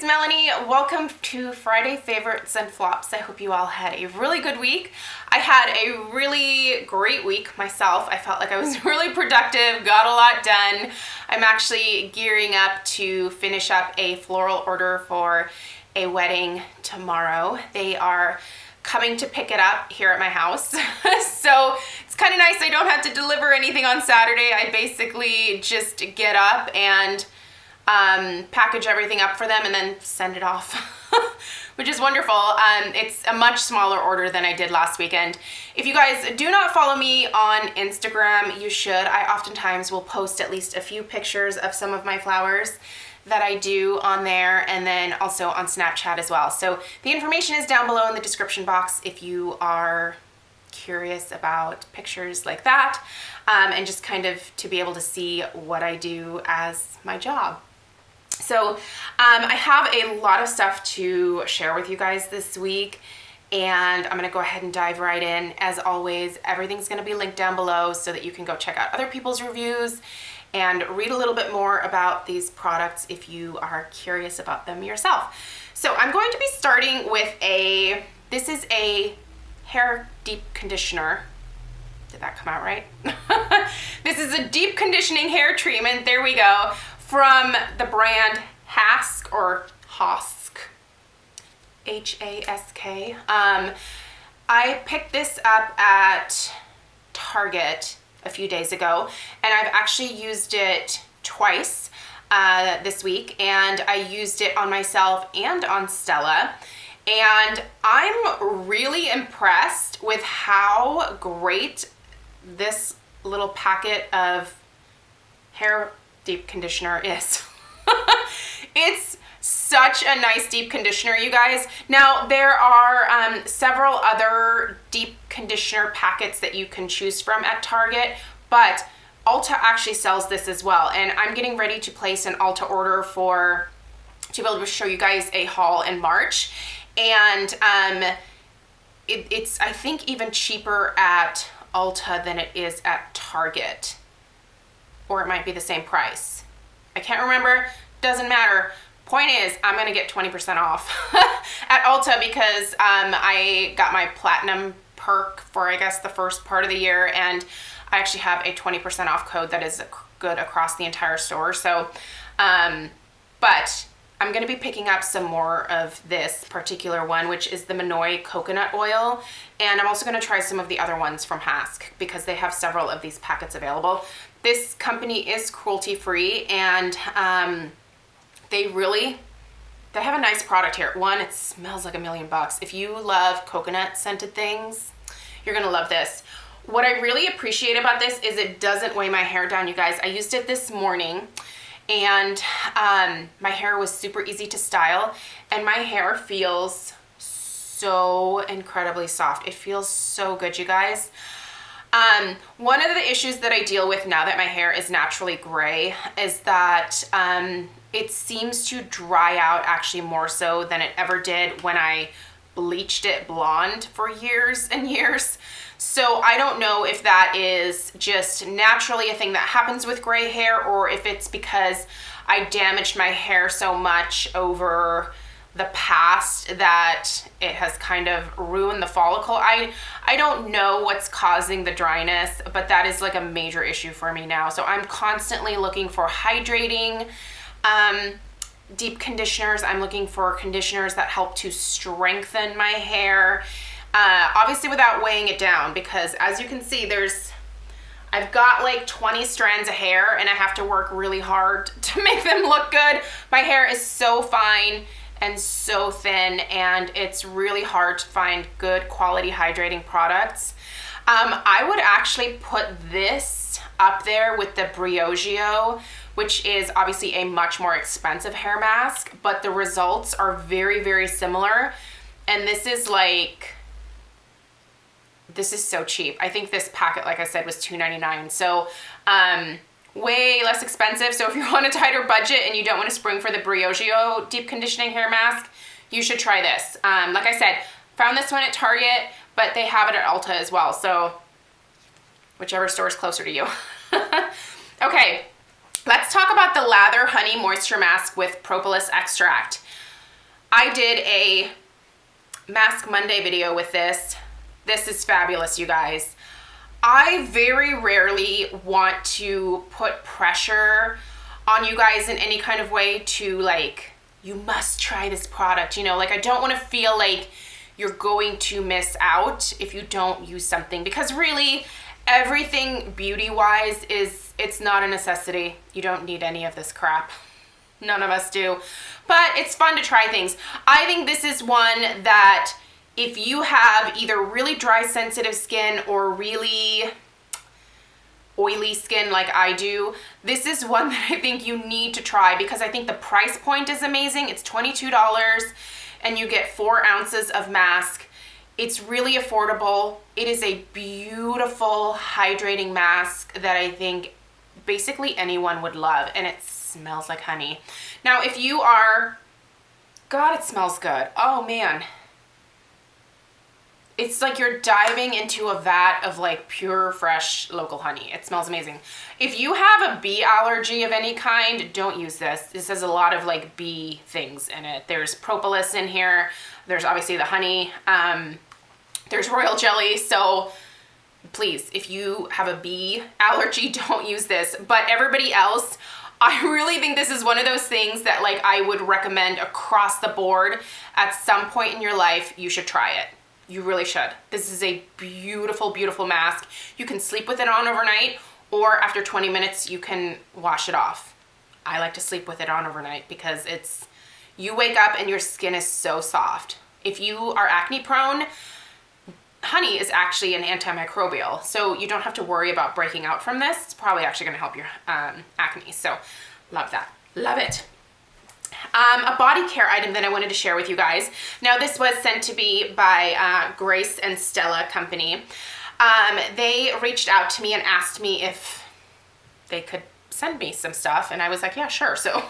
it's Melanie. Welcome to Friday Favorites and Flops. I hope you all had a really good week. I had a really great week myself. I felt like I was really productive, got a lot done. I'm actually gearing up to finish up a floral order for a wedding tomorrow. They are coming to pick it up here at my house. So it's kind of nice. I don't have to deliver anything on Saturday. I basically just get up and package everything up for them and then send it off, which is wonderful. It's a much smaller order than I did last weekend. If you guys do not follow me on Instagram, you should. I oftentimes will post at least a few pictures of some of my flowers that I do on there, and then also on Snapchat as well. So the information is down below in the description box if you are curious about pictures like that, and just kind of to be able to see what I do as my job. So I have a lot of stuff to share with you guys this week, and I'm going to go ahead and dive right in. As always, everything's going to be linked down below so that you can go check out other people's reviews and read a little bit more about these products if you are curious about them yourself. So I'm going to be starting with this is a hair deep conditioner. Did that come out right? This is a deep conditioning hair treatment. There we go. From the brand Hask or Hosk, H-A-S-K. I picked this up at Target a few days ago, and I've actually used it twice this week, and I used it on myself and on Stella, and I'm really impressed with how great this little packet of hair deep conditioner is. It's such a nice deep conditioner, you guys. Now there are several other deep conditioner packets that you can choose from at Target, but Ulta actually sells this as well, and I'm getting ready to place an Ulta order to be able to show you guys a haul in March, and it's I think even cheaper at Ulta than it is at Target, or it might be the same price. I can't remember, doesn't matter. Point is, I'm gonna get 20% off at Ulta because I got my platinum perk for, I guess, the first part of the year, and I actually have a 20% off code that is good across the entire store. So, but I'm gonna be picking up some more of this particular one, which is the Minoy coconut oil, and I'm also gonna try some of the other ones from Hask because they have several of these packets available. This company is cruelty free, and they have a nice product here. One, it smells like $1,000,000. If you love coconut scented things, you're gonna love this. What I really appreciate about this is it doesn't weigh my hair down, you guys. I used it this morning, and my hair was super easy to style, and my hair feels so incredibly soft. It feels so good, you guys. One of the issues that I deal with now that my hair is naturally gray is that it seems to dry out actually more so than it ever did when I bleached it blonde for years and years. So I don't know if that is just naturally a thing that happens with gray hair, or if it's because I damaged my hair so much over the past that it has kind of ruined the follicle. I don't know what's causing the dryness, but that is like a major issue for me now. So I'm constantly looking for hydrating deep conditioners. I'm looking for conditioners that help to strengthen my hair, obviously without weighing it down, because as you can see, I've got like 20 strands of hair, and I have to work really hard to make them look good. My hair is so fine and so thin, and it's really hard to find good quality hydrating products. I would actually put this up there with the Briogeo, which is obviously a much more expensive hair mask, but the results are very, very similar. And this is so cheap. I think this packet, like I said, was $2.99. So way less expensive. So if you're on a tighter budget and you don't want to spring for the Briogeo deep conditioning hair mask, you should try this. Like I said, found this one at Target, but they have it at Ulta as well. So whichever store is closer to you. Okay, let's talk about the Lather Honey Moisture Mask with Propolis Extract. I did a Mask Monday video with this. This is fabulous, you guys. I very rarely want to put pressure on you guys in any kind of way to like, you must try this product, you know, like I don't want to feel like you're going to miss out if you don't use something, because really everything beauty-wise it's not a necessity. You don't need any of this crap. None of us do, but it's fun to try things. I think this is one that if you have either really dry sensitive skin or really oily skin like I do, this is one that I think you need to try, because I think the price point is amazing. It's $22 and you get 4 ounces of mask. It's really affordable. It is a beautiful hydrating mask that I think basically anyone would love, and it smells like honey. Now, if you are, God, it smells good. Oh man. It's like you're diving into a vat of like pure, fresh, local honey. It smells amazing. If you have a bee allergy of any kind, don't use this. This has a lot of like bee things in it. There's propolis in here. There's obviously the honey. There's royal jelly. So please, if you have a bee allergy, don't use this. But everybody else, I really think this is one of those things that like I would recommend across the board. At some point in your life, you should try it. You really should. This is a beautiful, beautiful mask. You can sleep with it on overnight, or after 20 minutes, you can wash it off. I like to sleep with it on overnight because you wake up and your skin is so soft. If you are acne prone, honey is actually an antimicrobial, so you don't have to worry about breaking out from this. It's probably actually gonna help your acne, so love that. Love it. A body care item that I wanted to share with you guys. Now, this was sent to me by Grace and Stella Company. They reached out to me and asked me if they could send me some stuff, and I was like, yeah, sure. So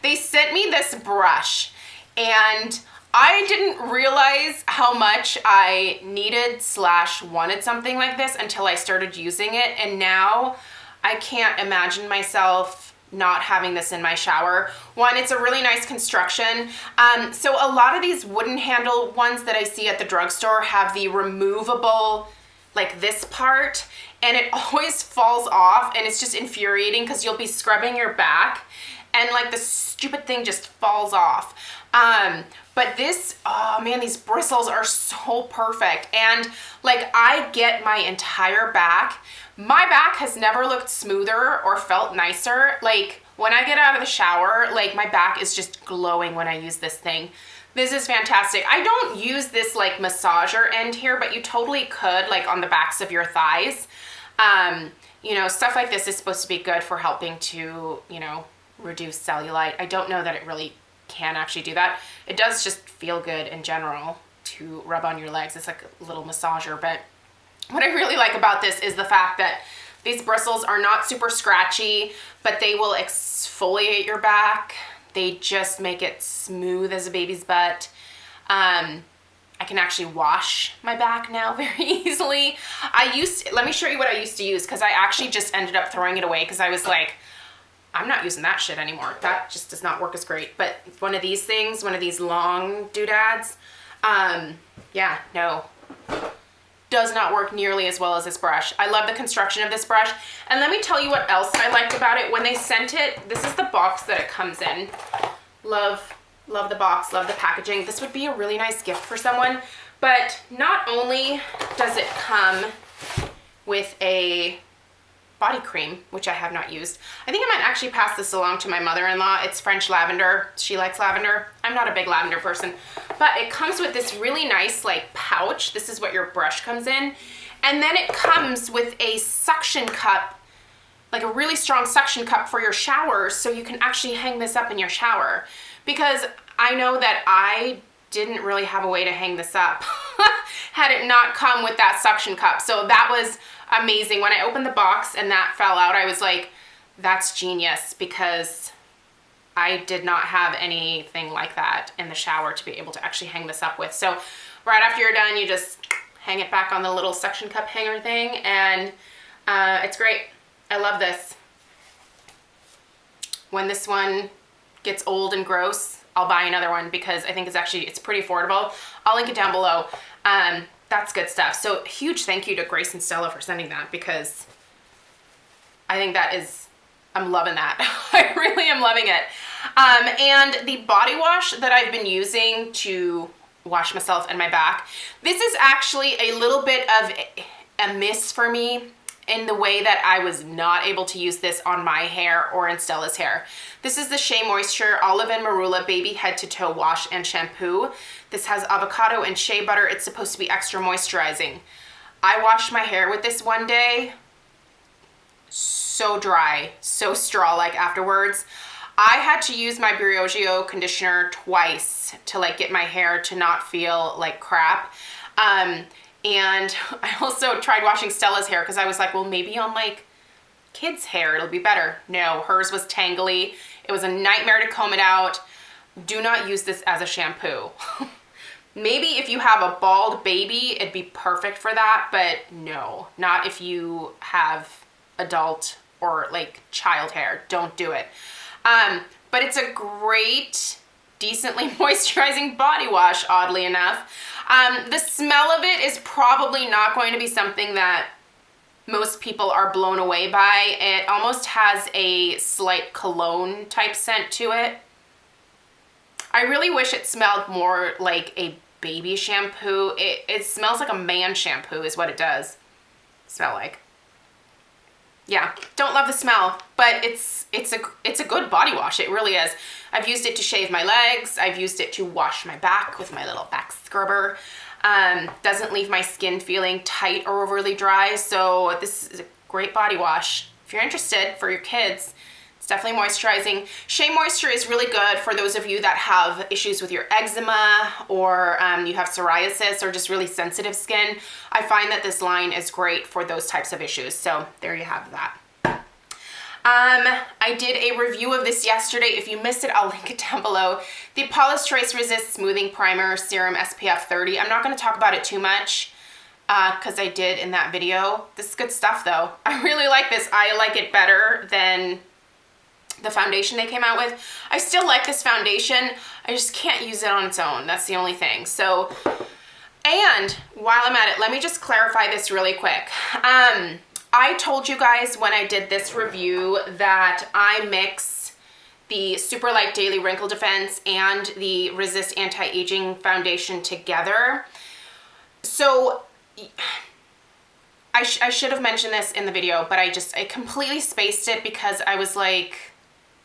they sent me this brush, and I didn't realize how much I needed / wanted something like this until I started using it, and now I can't imagine myself not having this in my shower. One, it's a really nice construction. So a lot of these wooden handle ones that I see at the drugstore have the removable, like this part, and it always falls off, and it's just infuriating because you'll be scrubbing your back and like the stupid thing just falls off. But this, oh man, these bristles are so perfect. And like I get my entire back. My back has never looked smoother or felt nicer. Like when I get out of the shower, like my back is just glowing when I use this thing. This is fantastic. I don't use this like massager end here, but you totally could, like on the backs of your thighs. You know, stuff like this is supposed to be good for helping to, you know, reduce cellulite. I don't know that it really can actually do that. It does just feel good in general to rub on your legs. It's like a little massager, but what I really like about this is the fact that these bristles are not super scratchy, but they will exfoliate your back. They just make it smooth as a baby's butt. I can actually wash my back now very easily. Let me show you what I used to use, because I actually just ended up throwing it away because I was like, I'm not using that shit anymore. That just does not work as great. But one of these things, one of these long doodads, yeah, no, does not work nearly as well as this brush. I love the construction of this brush. And let me tell you what else I liked about it. When they sent it, this is the box that it comes in. Love the box, love the packaging. This would be a really nice gift for someone. But not only does it come with a body cream, which I have not used. I think I might actually pass this along to my mother-in-law. It's French lavender. She likes lavender. I'm not a big lavender person, but it comes with this really nice like pouch. This is what your brush comes in. And then it comes with a suction cup, like a really strong suction cup for your shower, so you can actually hang this up in your shower. Because I know that I didn't really have a way to hang this up had it not come with that suction cup. So that was amazing. When I opened the box and that fell out, I was like, that's genius, because I did not have anything like that in the shower to be able to actually hang this up with. So right after you're done, you just hang it back on the little suction cup hanger thing, and it's great. I love this. When this one gets old and gross, I'll buy another one because I think it's pretty affordable. I'll link it down below. That's good stuff. So huge thank you to Grace and Stella for sending that, because I think I'm loving that. I really am loving it. And the body wash that I've been using to wash myself and my back, this is actually a little bit of a miss for me in the way that I was not able to use this on my hair or in Stella's hair. This is the Shea Moisture Olive and Marula Baby Head to Toe Wash and Shampoo. This has avocado and shea butter. It's supposed to be extra moisturizing. I washed my hair with this one day. So dry, so straw-like afterwards. I had to use my Briogeo conditioner twice to like get my hair to not feel like crap. And I also tried washing Stella's hair because I was like, well, maybe on like kids' hair it'll be better. No, hers was tangly. It was a nightmare to comb it out. Do not use this as a shampoo. Maybe if you have a bald baby, it'd be perfect for that, but no, not if you have adult or like child hair. Don't do it. But it's a great, decently moisturizing body wash, oddly enough. The smell of it is probably not going to be something that most people are blown away by. It almost has a slight cologne type scent to it. I really wish it smelled more like a baby shampoo. It smells like a man shampoo is what it does smell like. Yeah, don't love the smell, but it's a good body wash. It really is. I've used it to shave my legs. I've used it to wash my back with my little back scrubber. Doesn't leave my skin feeling tight or overly dry. So this is a great body wash. If you're interested for your kids, it's definitely moisturizing. Shea Moisture is really good for those of you that have issues with your eczema or you have psoriasis or just really sensitive skin. I find that this line is great for those types of issues. So there you have that. I did a review of this yesterday. If you missed it, I'll link it down below. The Paula's Choice Resist Smoothing Primer Serum SPF 30. I'm not going to talk about it too much because I did in that video. This is good stuff though. I really like this. I like it better than the foundation they came out with. I still like this foundation. I just can't use it on its own. That's the only thing. So, and while I'm at it, let me just clarify this really quick. I told you guys when I did this review that I mix the Super Light Daily Wrinkle Defense and the Resist Anti-Aging Foundation together. So I should have mentioned this in the video, but I completely spaced it because I was like,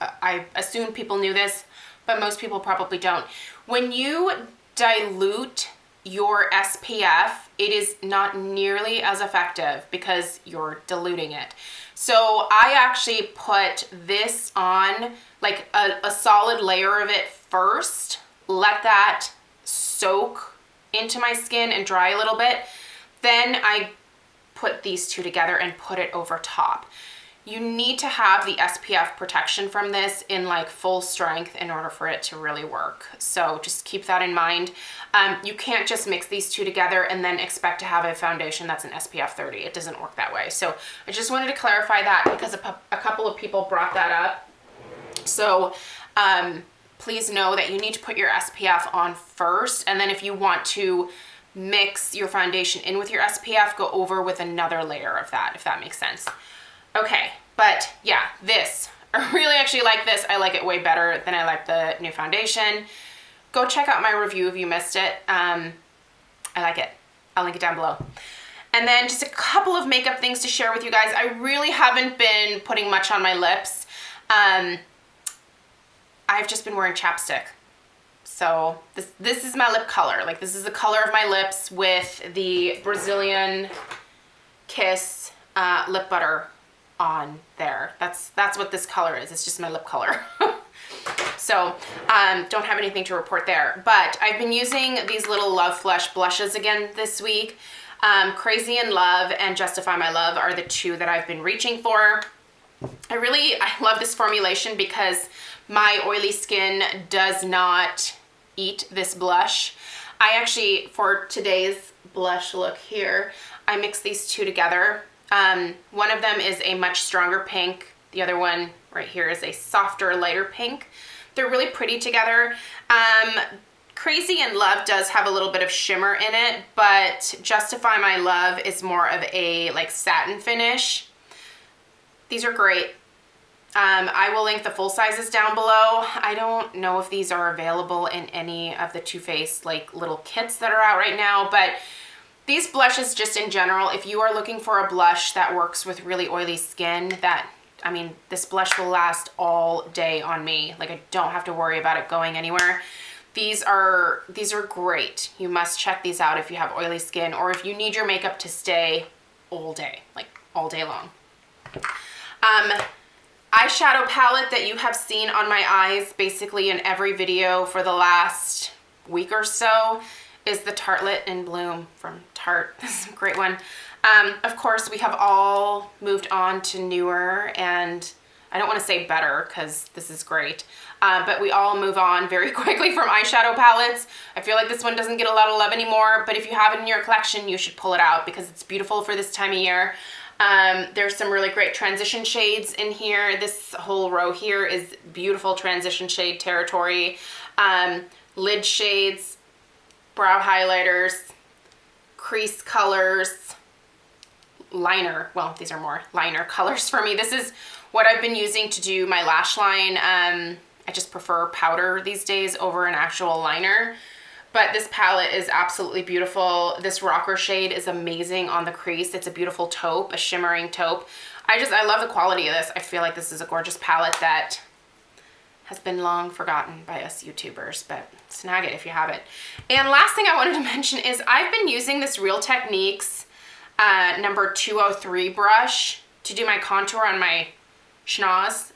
I assume people knew this, but most people probably don't. When you dilute your SPF, it is not nearly as effective because you're diluting it. So I actually put this on like a solid layer of it first, let that soak into my skin and dry a little bit. Then I put these two together and put it over top. You need to have the SPF protection from this in like full strength in order for it to really work. So just keep that in mind. You can't just mix these two together and then expect to have a foundation that's an SPF 30. It doesn't work that way. So I just wanted to clarify that because a couple of people brought that up. So please know that you need to put your SPF on first, and then if you want to mix your foundation in with your SPF, go over with another layer of that, if that makes sense. Okay, but yeah, this, I really actually like this. I like it way better than I like the new foundation. Go check out my review if you missed it. I like it. I'll link it down below. And then just a couple of makeup things to share with you guys. I really haven't been putting much on my lips. I've just been wearing chapstick. So this is my lip color. Like this is the color of my lips with the Brazilian Kiss lip butter on there. That's what this color is. It's just my lip color. So don't have anything to report there. But I've been using these little Love Flush blushes again this week. Crazy in Love and Justify My Love are the two that I've been reaching for. I love this formulation because my oily skin does not eat this blush. I actually, for today's blush look here, I mix these two together. One of them is a much stronger pink. The other one right here is a softer, lighter pink. They're really pretty together. Crazy in Love does have a little bit of shimmer in it, but Justify My Love is more of a like satin finish. These are great. I will link the full sizes down below. I don't know if these are available in any of the Too Faced like little kits that are out right now, but these blushes just in general, if you are looking for a blush that works with really oily skin, I mean, this blush will last all day on me. Like I don't have to worry about it going anywhere. These are great. You must check these out if you have oily skin or if you need your makeup to stay all day, like all day long. Eyeshadow palette that you have seen on my eyes basically in every video for the last week or so is the Tartelette in Bloom from Tarte. This is a great one. Of course, we have all moved on to newer, and I don't want to say better because this is great, but we all move on very quickly from eyeshadow palettes. I feel like this one doesn't get a lot of love anymore, but if you have it in your collection, you should pull it out because it's beautiful for this time of year. There's some really great transition shades in here. This whole row here is beautiful transition shade territory. Lid shades, brow highlighters, crease colors, liner. Well, these are more liner colors for me. This is what I've been using to do my lash line. I just prefer powder these days over an actual liner. But this palette is absolutely beautiful. This rocker shade is amazing on the crease. It's a beautiful taupe, a shimmering taupe. I love the quality of this. I feel like this is a gorgeous palette that has been long forgotten by us YouTubers, but snag it if you have it. And last thing I wanted to mention is I've been using this Real Techniques number 203 brush to do my contour on my schnoz.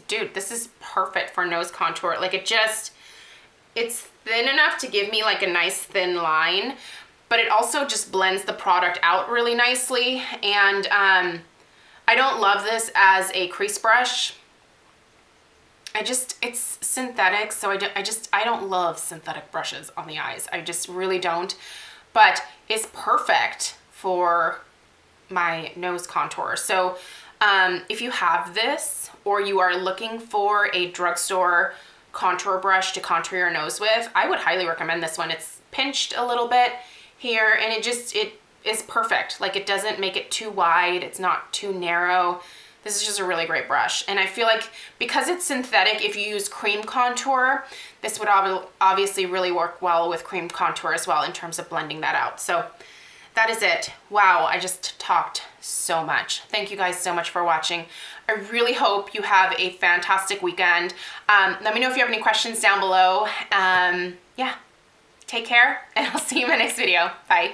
Dude, this is perfect for nose contour. Like it's thin enough to give me like a nice thin line, but it also just blends the product out really nicely. And I don't love this as a crease brush. It's synthetic, so I don't love synthetic brushes on the eyes. I just really don't, but it's perfect for my nose contour. So if you have this or you are looking for a drugstore contour brush to contour your nose with, I would highly recommend this one. It's pinched a little bit here and it is perfect. Like it doesn't make it too wide. It's not too narrow. This is just a really great brush. And I feel like because it's synthetic, if you use cream contour, this would obviously really work well with cream contour as well in terms of blending that out. So that is it. Wow, I just talked so much. Thank you guys so much for watching. I really hope you have a fantastic weekend. Let me know if you have any questions down below. Yeah, take care and I'll see you in my next video. Bye.